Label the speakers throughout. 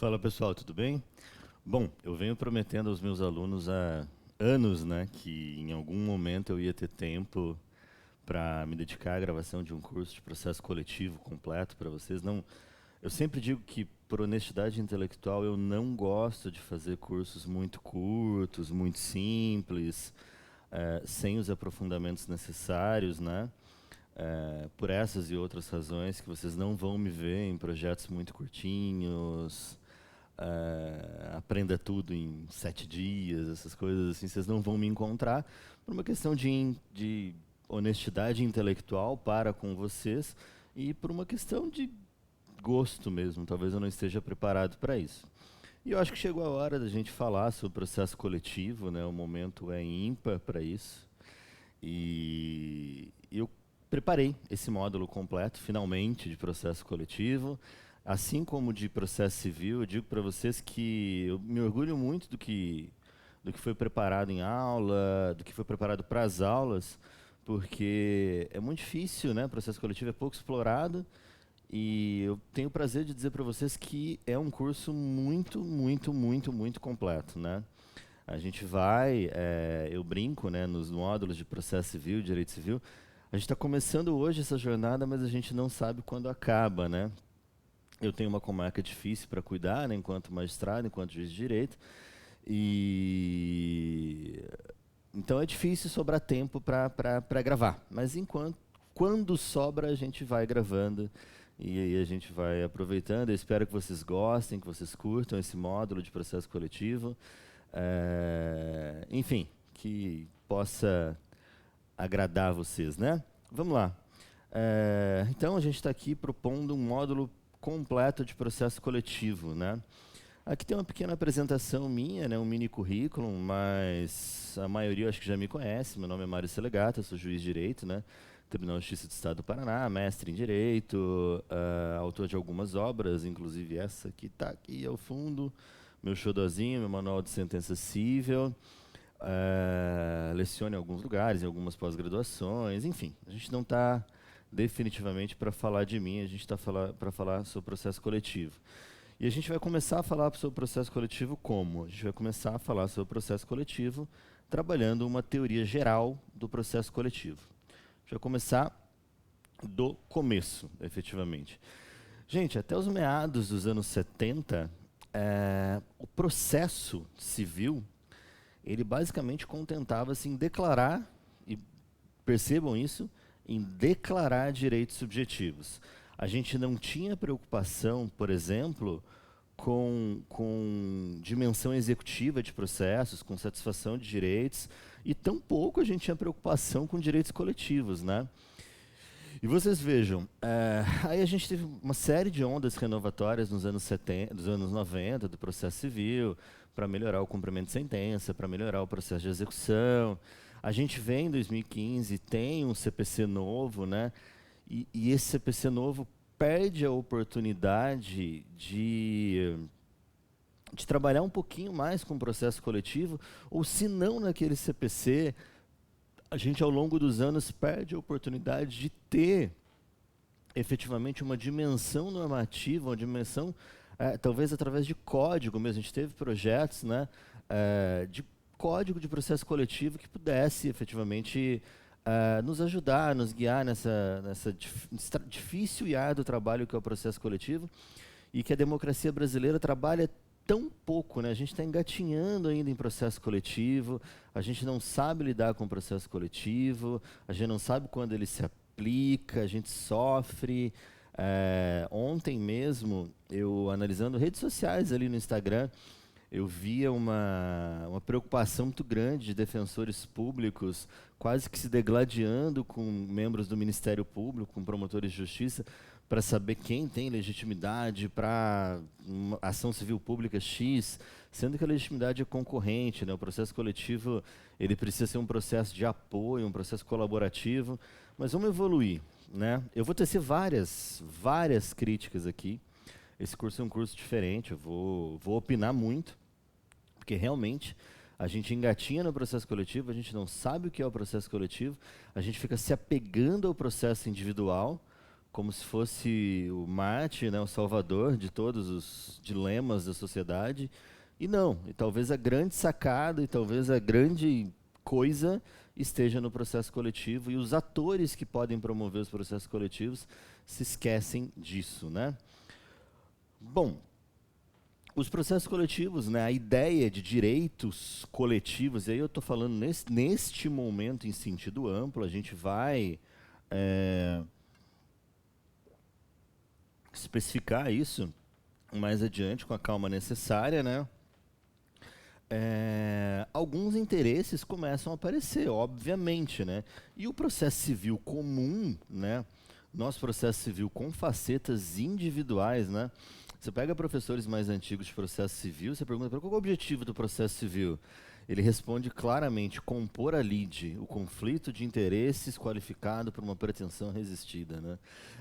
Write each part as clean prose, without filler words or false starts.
Speaker 1: Fala pessoal, tudo bem? Bom, eu venho prometendo aos meus alunos há anos, né, que em algum momento eu ia ter tempo para me dedicar à gravação de um curso de processo coletivo completo para vocês. Não, eu sempre digo que por honestidade intelectual eu não gosto de fazer cursos muito curtos, muito simples, sem os aprofundamentos necessários, né? Por essas e outras razões que vocês não vão me ver em projetos muito curtinhos, aprenda tudo em 7 dias, essas coisas assim, vocês não vão me encontrar por uma questão de honestidade intelectual para com vocês e por uma questão de gosto mesmo. Talvez eu não esteja preparado para isso. E eu acho que chegou a hora da gente falar sobre o processo coletivo, né? O momento é ímpar para isso. E eu preparei esse módulo completo, finalmente, de processo coletivo. Assim como de processo civil, eu digo para vocês que eu me orgulho muito do que foi preparado em aula, do que foi preparado para as aulas, porque é muito difícil, né? O processo coletivo é pouco explorado e eu tenho o prazer de dizer para vocês que é um curso muito, muito, muito, muito completo, né? A gente vai, eu brinco, né, nos módulos de processo civil, direito civil, a gente está começando hoje essa jornada, mas a gente não sabe quando acaba, né? Eu tenho uma comarca difícil para cuidar, né, enquanto magistrado, enquanto juiz de direito, e então é difícil sobrar tempo para gravar. Mas quando sobra, a gente vai gravando e aí a gente vai aproveitando. Eu espero que vocês gostem, que vocês curtam esse módulo de processo coletivo. Enfim, que possa agradar vocês, né? Vamos lá. Então a gente está aqui propondo um módulo completo de processo coletivo, né? Aqui tem uma pequena apresentação minha, né, um mini currículo, mas a maioria eu acho que já me conhece. Meu nome é Mário Selegata, sou juiz de direito, né? Tribunal de Justiça do Estado do Paraná, mestre em direito, autor de algumas obras, inclusive essa que está aqui ao fundo, meu xodozinho, meu manual de sentença cível. Leciono em alguns lugares, em algumas pós-graduações, enfim. A gente não está definitivamente para falar de mim, a gente está para falar sobre processo coletivo. E a gente vai começar a falar sobre o processo coletivo como? A gente vai começar a falar sobre o processo coletivo trabalhando uma teoria geral do processo coletivo. A gente vai começar do começo, efetivamente. Gente, até os meados dos anos 70, o processo civil, ele basicamente contentava-se em declarar, e percebam isso, em declarar direitos subjetivos. A gente não tinha preocupação, por exemplo, com dimensão executiva de processos, com satisfação de direitos, e tampouco a gente tinha preocupação com direitos coletivos, né? E vocês vejam, aí a gente teve uma série de ondas renovatórias nos anos 70, dos anos 90, do processo civil, para melhorar o cumprimento de sentença, para melhorar o processo de execução. A gente vem em 2015, tem um CPC novo, né? E esse CPC novo perde a oportunidade de trabalhar um pouquinho mais com o processo coletivo, ou se não naquele CPC, a gente ao longo dos anos perde a oportunidade de ter efetivamente uma dimensão normativa, uma dimensão, talvez através de código mesmo. A gente teve projetos, né, de código de processo coletivo que pudesse efetivamente nos ajudar, nos guiar nessa difícil e árduo trabalho que é o processo coletivo, e que a democracia brasileira trabalha tão pouco, né? A gente está engatinhando ainda em processo coletivo, a gente não sabe lidar com o processo coletivo, a gente não sabe quando ele se aplica, a gente sofre. Ontem mesmo, eu analisando redes sociais ali no Instagram, eu via uma preocupação muito grande de defensores públicos quase que se degladiando com membros do Ministério Público, com promotores de justiça, para saber quem tem legitimidade para uma ação civil pública X, sendo que a legitimidade é concorrente, né? O processo coletivo ele precisa ser um processo de apoio, um processo colaborativo, mas vamos evoluir, né? Eu vou tecer várias críticas aqui. Esse curso é um curso diferente, eu vou opinar muito, porque realmente a gente engatinha no processo coletivo, a gente não sabe o que é o processo coletivo, a gente fica se apegando ao processo individual, como se fosse o mártir, né, o salvador de todos os dilemas da sociedade. E não, e talvez a grande sacada e talvez a grande coisa esteja no processo coletivo, e os atores que podem promover os processos coletivos se esquecem disso, né? Bom, os processos coletivos, né, a ideia de direitos coletivos, e aí eu estou falando neste momento em sentido amplo, a gente vai especificar isso mais adiante com a calma necessária, né? Alguns interesses começam a aparecer, obviamente, né? E o processo civil comum, né? Nosso processo civil com facetas individuais, né? Você pega professores mais antigos de processo civil, você pergunta qual é o objetivo do processo civil. Ele responde claramente: compor a lide, o conflito de interesses qualificado por uma pretensão resistida, né?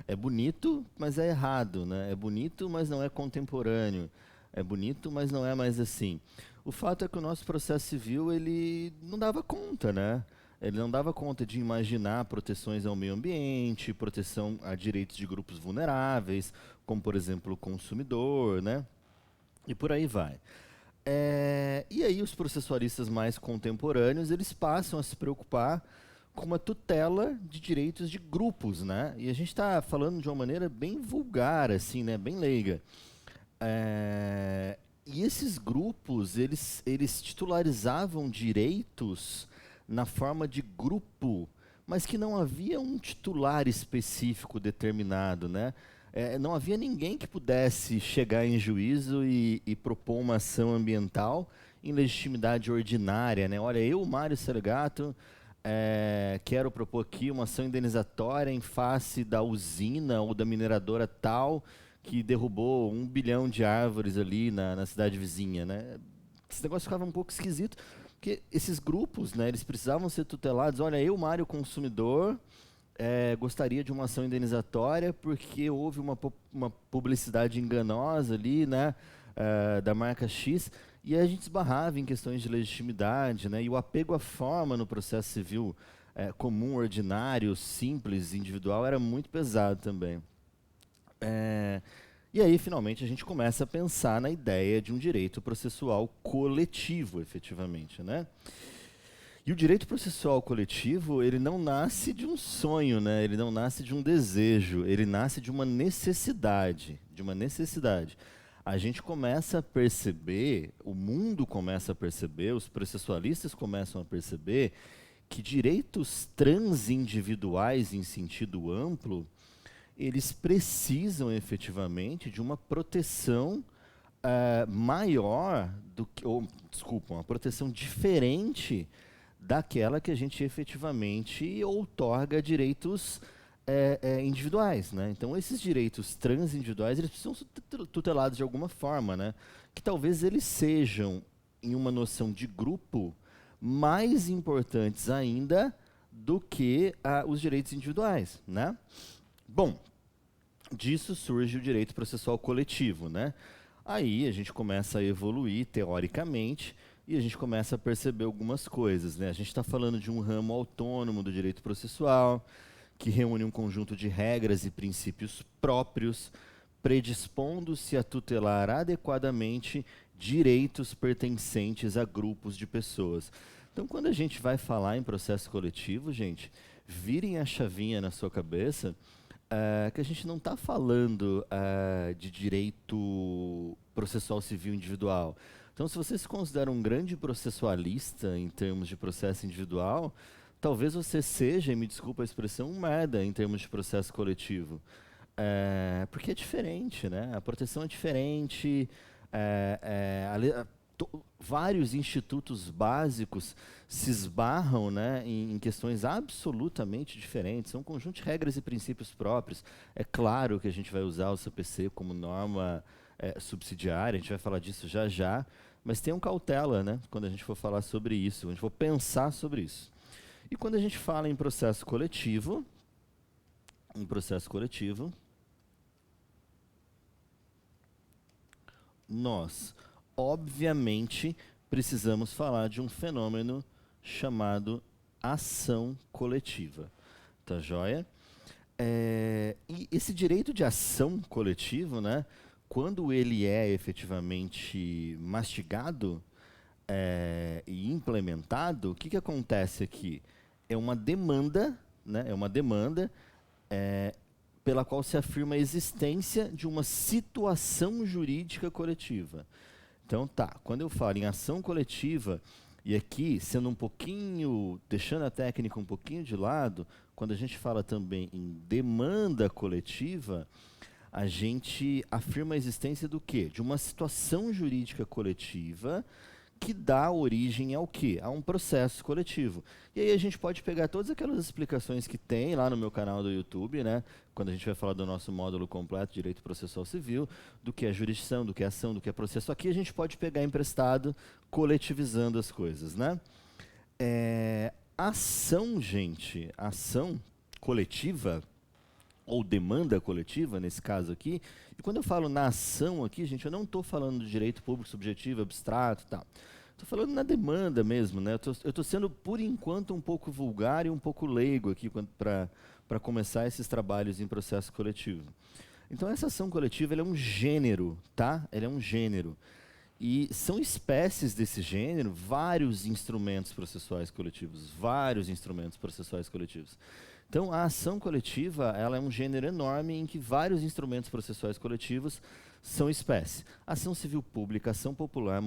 Speaker 1: É bonito, mas é errado, né? É bonito, mas não é contemporâneo. É bonito, mas não é mais assim. O fato é que o nosso processo civil, ele não dava conta, né? Ele não dava conta de imaginar proteções ao meio ambiente, proteção a direitos de grupos vulneráveis, como, por exemplo, o consumidor, né? E por aí vai. E aí os processualistas mais contemporâneos, eles passam a se preocupar com uma tutela de direitos de grupos, né? E a gente está falando de uma maneira bem vulgar, assim, né? Bem leiga. E esses grupos, eles titularizavam direitos na forma de grupo, mas que não havia um titular específico determinado, né? Não havia ninguém que pudesse chegar em juízo e propor uma ação ambiental em legitimidade ordinária, né? Olha, eu, Mário Sergato, quero propor aqui uma ação indenizatória em face da usina ou da mineradora tal que derrubou 1 bilhão de árvores ali na cidade vizinha, né? Esse negócio ficava um pouco esquisito, porque esses grupos, né, eles precisavam ser tutelados. Olha, eu, Mário Consumidor, gostaria de uma ação indenizatória porque houve uma publicidade enganosa ali, né, da marca X, e a gente esbarrava em questões de legitimidade, né, e o apego à forma no processo civil comum, ordinário, simples, individual, era muito pesado também. E aí, finalmente, a gente começa a pensar na ideia de um direito processual coletivo, efetivamente, né? E o direito processual coletivo, ele não nasce de um sonho, né? Ele não nasce de um desejo, ele nasce de uma necessidade, A gente começa a perceber, o mundo começa a perceber, os processualistas começam a perceber que direitos transindividuais em sentido amplo, eles precisam efetivamente de uma proteção maior do que, desculpa, uma proteção diferente daquela que a gente efetivamente outorga direitos individuais, né? Então, esses direitos transindividuais, eles precisam ser tutelados de alguma forma, né? Que talvez eles sejam, em uma noção de grupo, mais importantes ainda do que os direitos individuais, né? Bom, disso surge o direito processual coletivo, né? Aí a gente começa a evoluir teoricamente e a gente começa a perceber algumas coisas, né? A gente está falando de um ramo autônomo do direito processual que reúne um conjunto de regras e princípios próprios, predispondo-se a tutelar adequadamente direitos pertencentes a grupos de pessoas. Então, quando a gente vai falar em processo coletivo, gente, virem a chavinha na sua cabeça que a gente não está falando de direito processual civil individual. Então, se você se considera um grande processualista em termos de processo individual, talvez você seja, e me desculpa a expressão, um merda em termos de processo coletivo. Porque é diferente, né? A proteção é diferente, vários institutos básicos se esbarram, né, em questões absolutamente diferentes. São um conjunto de regras e princípios próprios. É claro que a gente vai usar o CPC como norma subsidiária, a gente vai falar disso já já, mas tenham cautela, né, quando a gente for falar sobre isso, quando a gente for pensar sobre isso. E quando a gente fala em processo coletivo, nós, obviamente, precisamos falar de um fenômeno chamado ação coletiva. Tá joia? E esse direito de ação coletivo, né, quando ele é efetivamente mastigado e implementado, o que acontece aqui? É uma demanda, né, é uma demanda pela qual se afirma a existência de uma situação jurídica coletiva. Então, tá, quando eu falo em ação coletiva, e aqui, sendo um pouquinho, deixando a técnica um pouquinho de lado, quando a gente fala também em demanda coletiva, a gente afirma a existência do quê? De uma situação jurídica coletiva que dá origem ao quê? A um processo coletivo. E aí a gente pode pegar todas aquelas explicações que tem lá no meu canal do YouTube, né? Quando a gente vai falar do nosso módulo completo, Direito Processual Civil, do que é jurisdição, do que é ação, do que é processo. Aqui a gente pode pegar emprestado, coletivizando as coisas, né? Ação, gente, ação coletiva, ou demanda coletiva, nesse caso aqui, e quando eu falo na ação aqui, gente, eu não estou falando de direito público subjetivo, abstrato e tal. Estou falando na demanda mesmo, né? Eu estou sendo, por enquanto, um pouco vulgar e um pouco leigo aqui para começar esses trabalhos em processo coletivo. Então, essa ação coletiva ela é um gênero, tá? Ela é um gênero. E são espécies desse gênero, vários instrumentos processuais coletivos, vários instrumentos processuais coletivos. Então, a ação coletiva ela é um gênero enorme em que vários instrumentos processuais coletivos são espécie. Ação civil pública, ação popular,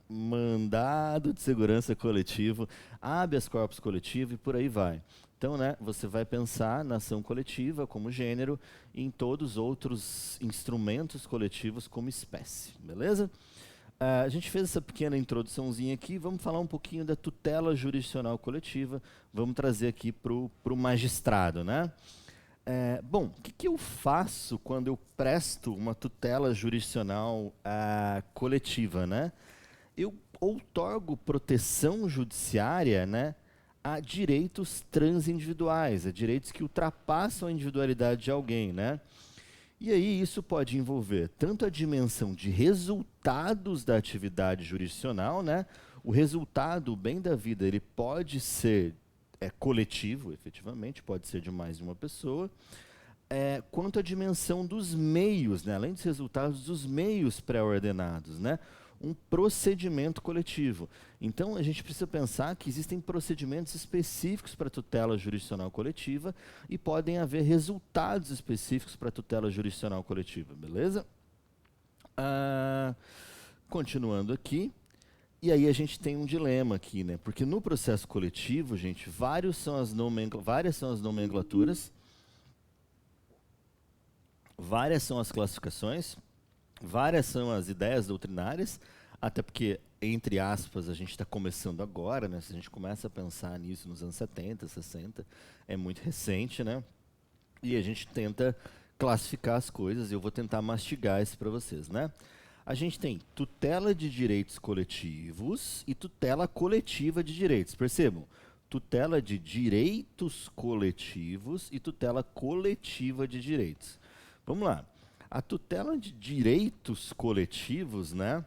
Speaker 1: mandado de segurança coletivo, habeas corpus coletivo e por aí vai. Então, né, você vai pensar na ação coletiva como gênero e em todos os outros instrumentos coletivos como espécie, beleza? A gente fez essa pequena introduçãozinha aqui, vamos falar um pouquinho da tutela jurisdicional coletiva, vamos trazer aqui para o magistrado, né? Bom, o que eu faço quando eu presto uma tutela jurisdicional coletiva, né? Eu outorgo proteção judiciária, né, a direitos transindividuais, a direitos que ultrapassam a individualidade de alguém, né? E aí isso pode envolver tanto a dimensão de resultados da atividade jurisdicional, né? O resultado, o bem da vida, ele pode ser coletivo, efetivamente, pode ser de mais de uma pessoa, quanto a dimensão dos meios, né? Além dos resultados, dos meios pré-ordenados, né? Um procedimento coletivo. Então, a gente precisa pensar que existem procedimentos específicos para a tutela jurisdicional coletiva e podem haver resultados específicos para a tutela jurisdicional coletiva, beleza? Continuando aqui, e aí a gente tem um dilema aqui, né? Porque no processo coletivo, gente, várias são as nomenclaturas, várias são as classificações, várias são as ideias doutrinárias, até porque, entre aspas, a gente está começando agora, né? Se a gente começa a pensar nisso nos anos 70, 60, é muito recente, né? E a gente tenta classificar as coisas, e eu vou tentar mastigar isso para vocês, né? A gente tem tutela de direitos coletivos e tutela coletiva de direitos. Percebam? Tutela de direitos coletivos e tutela coletiva de direitos. Vamos lá. A tutela de direitos coletivos, né?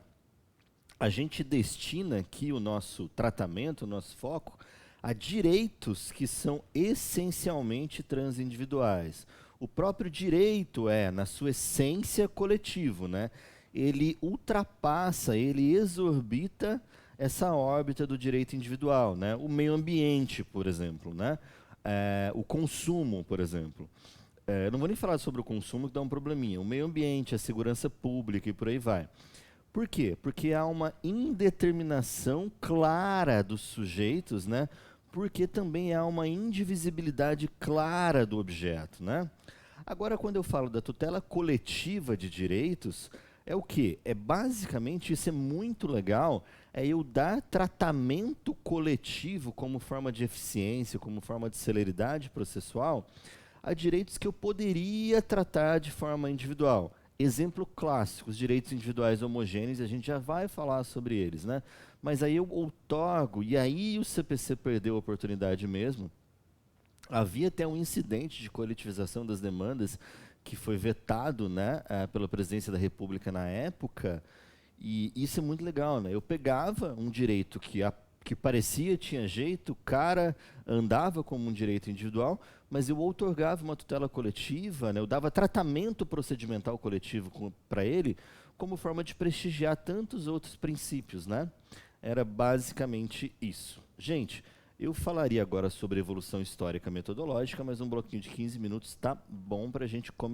Speaker 1: A gente destina aqui o nosso tratamento, o nosso foco, a direitos que são essencialmente transindividuais. O próprio direito na sua essência, coletivo, né? Ele ultrapassa, ele exorbita essa órbita do direito individual, né? O meio ambiente, por exemplo, né? O consumo, por exemplo. Não vou nem falar sobre o consumo, que dá um probleminha. O meio ambiente, a segurança pública e por aí vai. Por quê? Porque há uma indeterminação clara dos sujeitos, né? Porque também há uma indivisibilidade clara do objeto, né? Agora, quando eu falo da tutela coletiva de direitos, é o quê? Basicamente, isso é muito legal, eu dar tratamento coletivo como forma de eficiência, como forma de celeridade processual, a direitos que eu poderia tratar de forma individual. Exemplo clássico, os direitos individuais homogêneos, a gente já vai falar sobre eles, né? Mas aí eu outorgo, e aí o CPC perdeu a oportunidade mesmo. Havia até um incidente de coletivização das demandas que foi vetado, né, pela presidência da República na época, e isso é muito legal, né? Eu pegava um direito que parecia, tinha jeito, o cara andava como um direito individual, mas eu outorgava uma tutela coletiva, né, eu dava tratamento procedimental coletivo para ele, como forma de prestigiar tantos outros princípios, né? Era basicamente isso. Gente, eu falaria agora sobre evolução histórica metodológica, mas um bloquinho de 15 minutos tá bom para a gente começar.